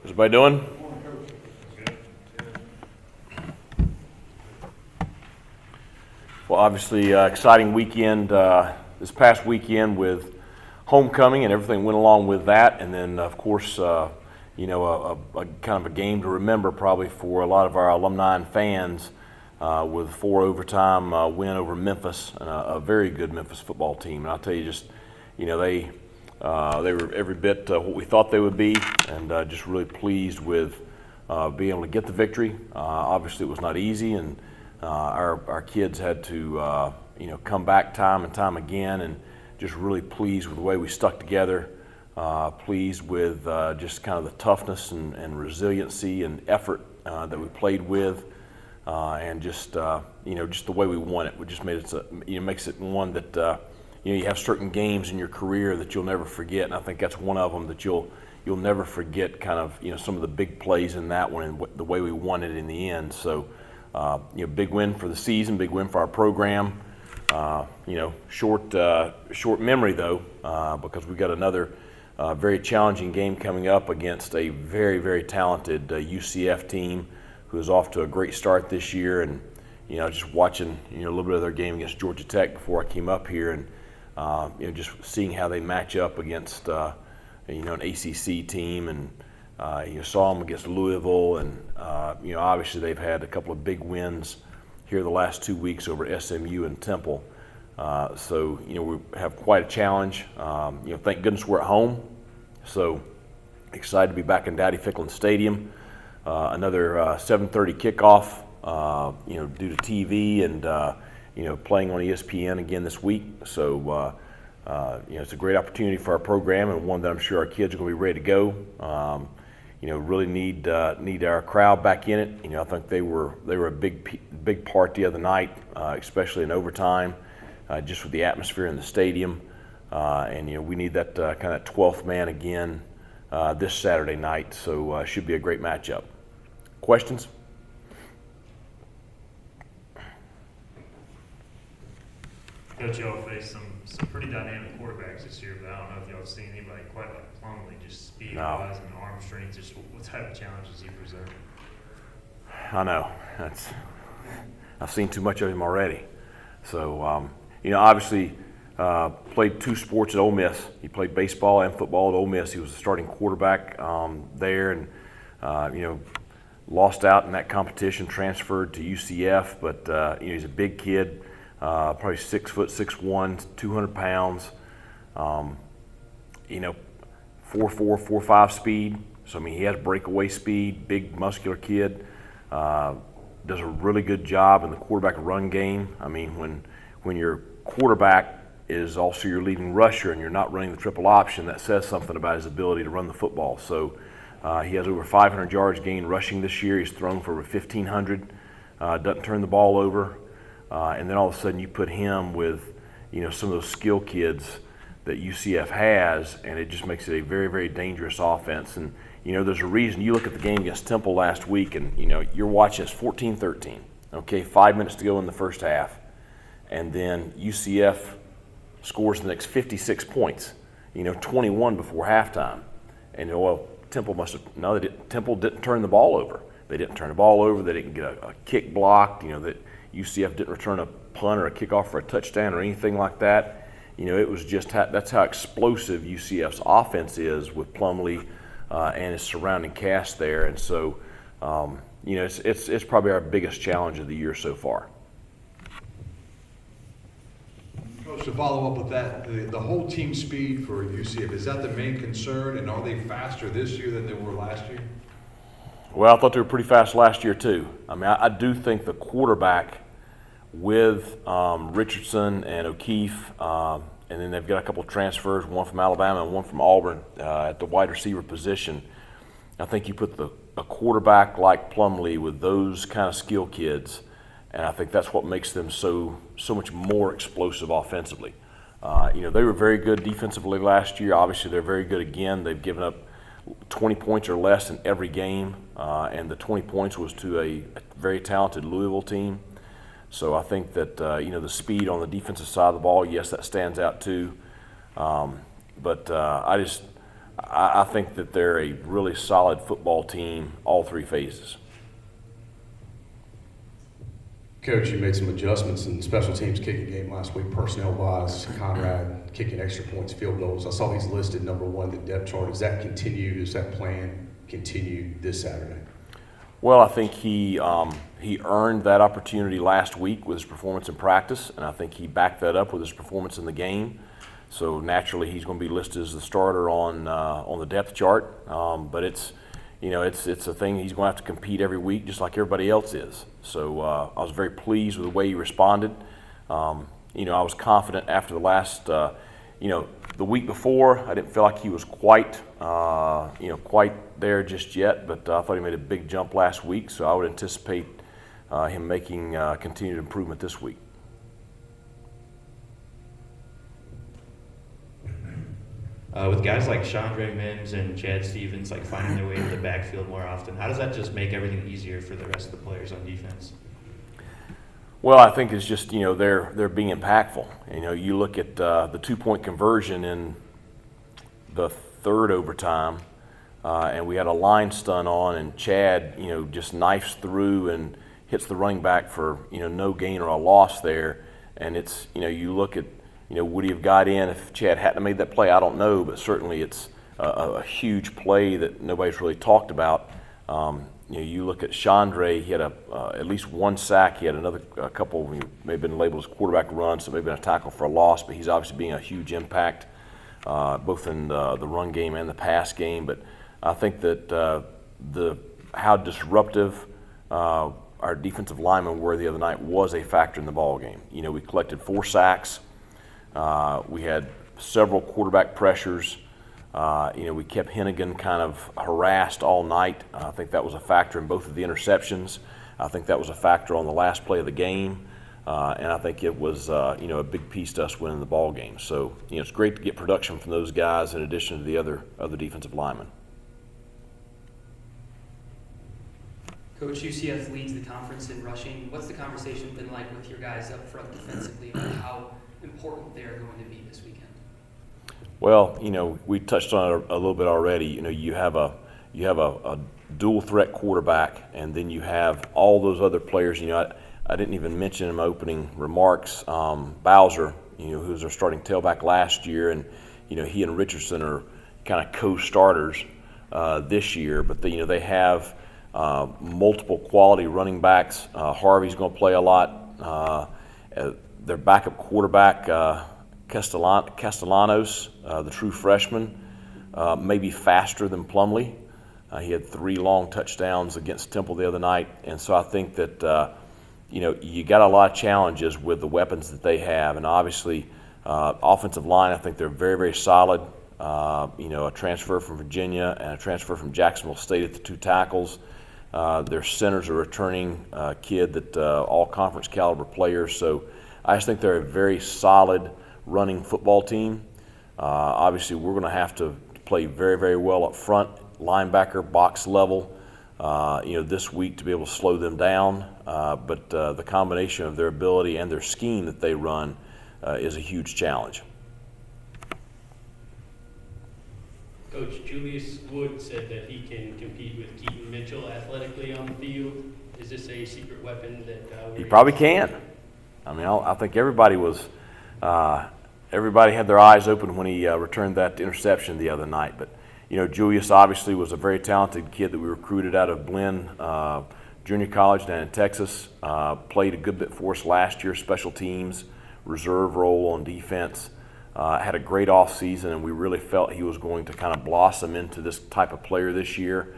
How's everybody doing? Well, obviously, exciting weekend this past weekend with homecoming and everything went along with that, and then of course, a kind of a game to remember probably for a lot of our alumni and fans with 4 overtime win over Memphis, and a very good Memphis football team. And I'll tell you, just they were every bit what we thought they would be, and just really pleased with being able to get the victory. Obviously, it was not easy, and our kids had to come back time and time again, and just really pleased with the way we stuck together. Pleased with just kind of the toughness and resiliency and effort that we played with, and just just the way we won it. We just made it makes it one that you have certain games in your career that you'll never forget, and I think that's one of them that you'll never forget. Kind of some of the big plays in that one and the way we won it in the end. So big win for the season, big win for our program. Short memory though, because we got another very challenging game coming up against a very, very talented UCF team who is off to a great start this year. And just watching a little bit of their game against Georgia Tech before I came up here, and just seeing how they match up against an ACC team, and saw them against Louisville, and obviously they've had a couple of big wins here the last 2 weeks over SMU and Temple. So we have quite a challenge. Thank goodness we're at home. So excited to be back in Daddy Ficklin Stadium. Another 7:30 kickoff. Due to TV and playing on ESPN again this week. So it's a great opportunity for our program, and one that I'm sure our kids are going to be ready to go. Really need our crowd back in it. I think they were a big part the other night, especially in overtime, just with the atmosphere in the stadium. And we need that kind of 12th man again this Saturday night. So should be a great matchup. Questions? Coach, y'all faced some pretty dynamic quarterbacks this year, but I don't know if y'all have seen anybody quite like Plumlee, just speed-wise and arm strength. Just what type of challenges he present? I know. I've seen too much of him already. So, obviously played 2 sports at Ole Miss. He played baseball and football at Ole Miss. He was the starting quarterback there, and lost out in that competition, transferred to UCF, but he's a big kid. Probably 6 foot 6'1", 200 pounds. 4.4, 4.5 speed. So he has breakaway speed. Big muscular kid. Does a really good job in the quarterback run game. When your quarterback is also your leading rusher and you're not running the triple option, that says something about his ability to run the football. So he has over 500 yards gained rushing this year. He's thrown for over 1,500. Doesn't turn the ball over. And then all of a sudden you put him with, some of those skill kids that UCF has, and it just makes it a very, very dangerous offense. And, there's a reason. You look at the game against Temple last week, and, you're watching us 14-13, okay, 5 minutes to go in the first half. And then UCF scores the next 56 points, 21 before halftime. And, Temple Temple didn't turn the ball over. They didn't turn the ball over. They didn't get a kick blocked, that UCF didn't return a punt or a kickoff for a touchdown or anything like that. It was just that's how explosive UCF's offense is with Plumlee and his surrounding cast there. And so, it's probably our biggest challenge of the year so far. Coach, to follow up with that, the whole team speed for UCF, is that the main concern, and are they faster this year than they were last year? Well, I thought they were pretty fast last year too. I do think the quarterback with Richardson and O'Keefe, and then they've got a couple of transfers, one from Alabama and one from Auburn at the wide receiver position. I think you put a quarterback like Plumlee with those kind of skill kids, and I think that's what makes them so much more explosive offensively. They were very good defensively last year. Obviously, they're very good again. They've given up 20 points or less in every game, and the 20 points was to a very talented Louisville team. So I think that the speed on the defensive side of the ball, yes, that stands out too. But I think that they're a really solid football team, all three phases. Coach, you made some adjustments in special teams kicking game last week, personnel-wise. Conrad kicking extra points, field goals. I saw he's listed number 1 in the depth chart. Does that continue? Does that plan continue this Saturday? Well, I think he earned that opportunity last week with his performance in practice, and I think he backed that up with his performance in the game. So naturally, he's going to be listed as the starter on the depth chart. But it's a thing he's going to have to compete every week, just like everybody else is. So I was very pleased with the way he responded. I was confident after the last, the week before. I didn't feel like he was quite there just yet, but I thought he made a big jump last week. So I would anticipate him making continued improvement this week. With guys like Chandre Mims and Chad Stevens finding their way to the backfield more often, how does that just make everything easier for the rest of the players on defense? Well, I think it's just they're being impactful. You look at the 2-point conversion in the third overtime, and we had a line stun on, and Chad just knifes through and hits the running back for no gain or a loss there. And it's you look at would he have got in if Chad hadn't made that play? I don't know, but certainly it's a huge play that nobody's really talked about. You look at Chandre, he had at least one sack. He had another couple, may have been labeled as quarterback runs, so maybe been a tackle for a loss, but he's obviously being a huge impact both in the run game and the pass game. But I think that how disruptive our defensive linemen were the other night was a factor in the ball game. We collected 4 sacks. We had several quarterback pressures. We kept Hennigan kind of harassed all night. I think that was a factor in both of the interceptions. I think that was a factor on the last play of the game. And I think it was, a big piece to us winning the ball game. So, it's great to get production from those guys in addition to the other defensive linemen. Coach, UCF leads the conference in rushing. What's the conversation been like with your guys up front defensively about how important they're going to be this weekend? Well, we touched on it a little bit already. You have a dual threat quarterback, and then you have all those other players. I didn't even mention in my opening remarks Bowser, who was our starting tailback last year, and he and Richardson are kind of co-starters this year. But they have multiple quality running backs. Harvey's going to play a lot. Their backup quarterback, Castellanos, the true freshman, may be faster than Plumlee. He had 3 long touchdowns against Temple the other night. And so I think that, you got a lot of challenges with the weapons that they have. And obviously, offensive line, I think they're very, very solid. A transfer from Virginia and a transfer from Jacksonville State at the 2 tackles. Their center's a returning kid that all conference caliber players. So I just think they're a very solid running football team. Obviously, we're going to have to play very, very well up front, linebacker, box level, this week to be able to slow them down. But the combination of their ability and their scheme that they run is a huge challenge. Coach, Julius Wood said that he can compete with Keaton Mitchell athletically on the field. Is this a secret weapon that He probably can. I think everybody had their eyes open when he returned that interception the other night. But Julius obviously was a very talented kid that we recruited out of Blinn Junior College down in Texas. Played a good bit for us last year, special teams, reserve role on defense. Had a great off season, and we really felt he was going to kind of blossom into this type of player this year.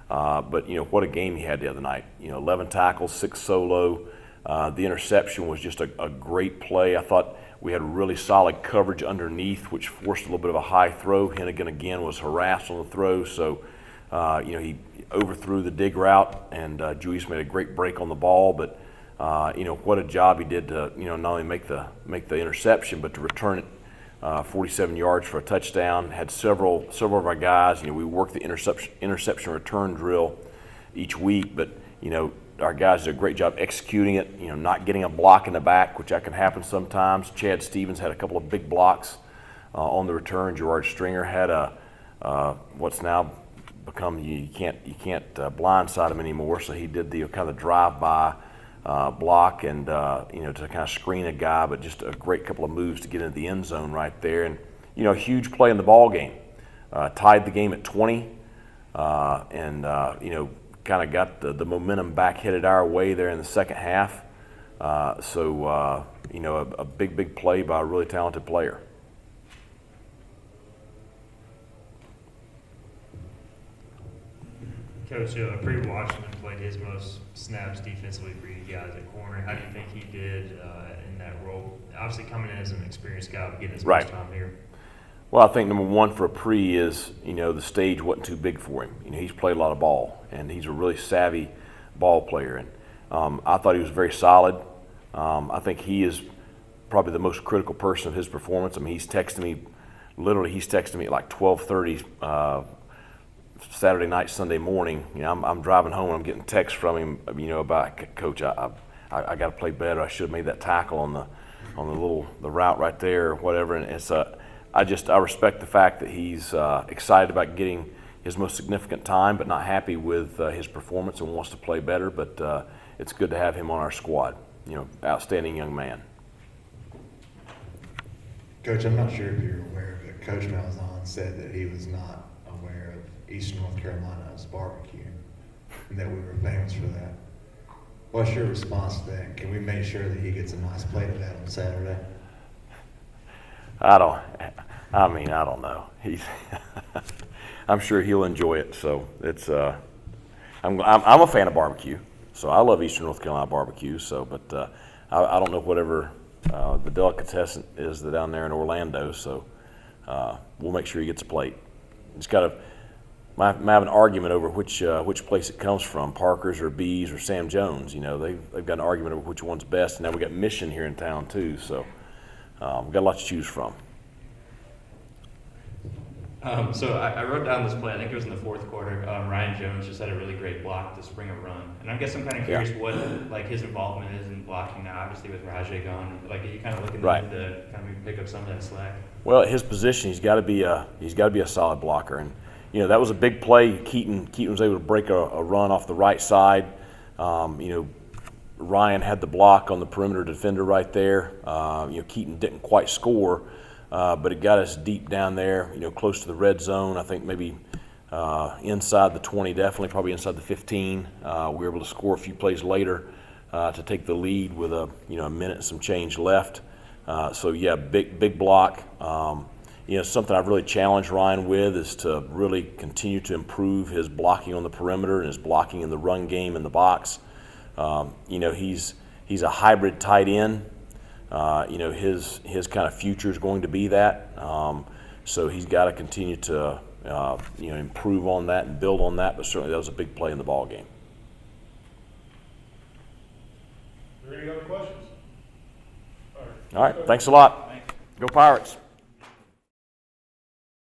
But what a game he had the other night. 11 tackles, 6 solo. The interception was just a great play. I thought we had really solid coverage underneath, which forced a little bit of a high throw. Hennigan again was harassed on the throw, so he overthrew the dig route, and Julius made a great break on the ball. But what a job he did to not only make the interception, but to return it 47 yards for a touchdown. Had several of our guys. We work the interception return drill each week, but our guys did a great job executing it, not getting a block in the back, which that can happen sometimes. Chad Stevens had a couple of big blocks on the return. Gerard Stringer had a what's now become you can't blindside him anymore. So he did the kind of drive-by block and to kind of screen a guy, but just a great couple of moves to get into the end zone right there, and a huge play in the ball game. Tied the game at 20, and kind of got the momentum back headed our way there in the second half. A big play by a really talented player. Coach, Pre Washington played his most snaps defensively for you guys at corner. How do you think he did in that role? Obviously, coming in as an experienced guy, getting his first time here. Well, I think number one for Pre is, the stage wasn't too big for him. He's played a lot of ball, and he's a really savvy ball player. And I thought he was very solid. I think he is probably the most critical person of his performance. I mean, he's texting me at like 12:30 Saturday night, Sunday morning. I'm driving home and I'm getting texts from him, about, Coach, I got to play better. I should have made that tackle on the route right there or whatever. And it's I respect the fact that he's excited about getting his most significant time, but not happy with his performance and wants to play better. But it's good to have him on our squad. Outstanding young man. Coach, I'm not sure if you're aware, but Coach Malzahn said that he was not aware of Eastern North Carolina's barbecue and that we were famous for that. What's your response to that? Can we make sure that he gets a nice plate of that on Saturday? I don't know. I'm sure he'll enjoy it. So it's I'm a fan of barbecue. So I love Eastern North Carolina barbecue. So, but I don't know whatever the delicatessen is down there in Orlando. So we'll make sure he gets a plate. It's got to. Might have an argument over which place it comes from, Parker's or B's or Sam Jones. They've got an argument over which one's best. And now we got Mission here in town too. So we've got a lot to choose from. So I wrote down this play. I think it was in the fourth quarter. Ryan Jones just had a really great block to spring a run, and I guess I'm kind of curious what his involvement is in blocking now. Obviously, with Rajay gone, are you kind of looking to kind of pick up some of that slack? Well, at his position, he's got to be a solid blocker, and that was a big play. Keaton was able to break a run off the right side. Ryan had the block on the perimeter defender right there. Keaton didn't quite score. But it got us deep down there, close to the red zone. I think maybe inside the 20, definitely, probably inside the 15. We were able to score a few plays later to take the lead with a minute and some change left. Big block. Something I've really challenged Ryan with is to really continue to improve his blocking on the perimeter and his blocking in the run game in the box. He's a hybrid tight end. His kind of future is going to be that. So he's got to continue to, improve on that and build on that. But certainly that was a big play in the ball game. Are there any other questions? All right. Thanks a lot. Go Pirates.